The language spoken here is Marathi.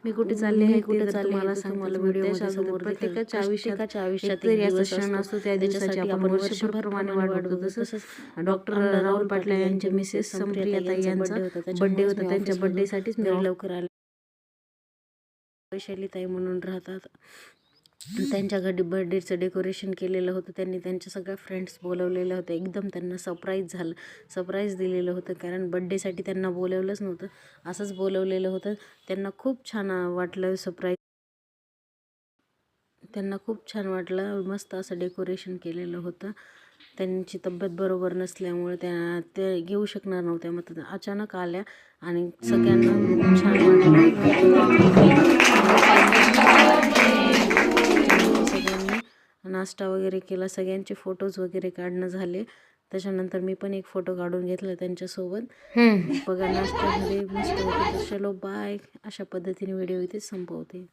मी कुठे चालले आहे, कुठे चालले मला सांगते व्हिडिओमध्ये समोर. प्रत्येकाच्या आयुष्यात एक असा क्षण असतो, त्या दिवसाची आपण वर्षभरप्रमाणे वाट बघतो. तसंच डॉक्टर राहुल पाटला यांच्या मिसेस समप्रियाताई यांचा बर्थडे होता. त्यांच्या बर्थडेसाठीच मी लवकर आले. वैशालीताई म्हणून राहतात. त्यांच्या घरी बर्थडेचं डेकोरेशन केलेलं होतं. त्यांनी त्यांच्या सगळ्या फ्रेंड्स बोलवलेल्या होत्या. एकदम त्यांना सरप्राईज दिलेलं होतं, कारण बर्थडेसाठी त्यांना बोलवलंच नव्हतं, असंच बोलवलेलं होतं. त्यांना खूप छान वाटलं सरप्राईज. त्यांना खूप छान वाटलं. मस्त असं डेकोरेशन केलेलं होतं. त्यांची तब्येत बरोबर नसल्यामुळे ते घेऊ शकणार नव्हत्या. मग अचानक आल्या आणि सगळ्यांना छान वाटलं. सगळ्यांनी नाश्ता वगैरे केला. सगळ्यांचे फोटोज वगैरे काढणं झाले. त्याच्यानंतर मी पण एक फोटो काढून घेतला त्यांच्यासोबत. बघा नाश्त्यामध्ये मस्त होतं. चलो बाय. अशा पद्धतीने व्हिडिओ इथे संपवते.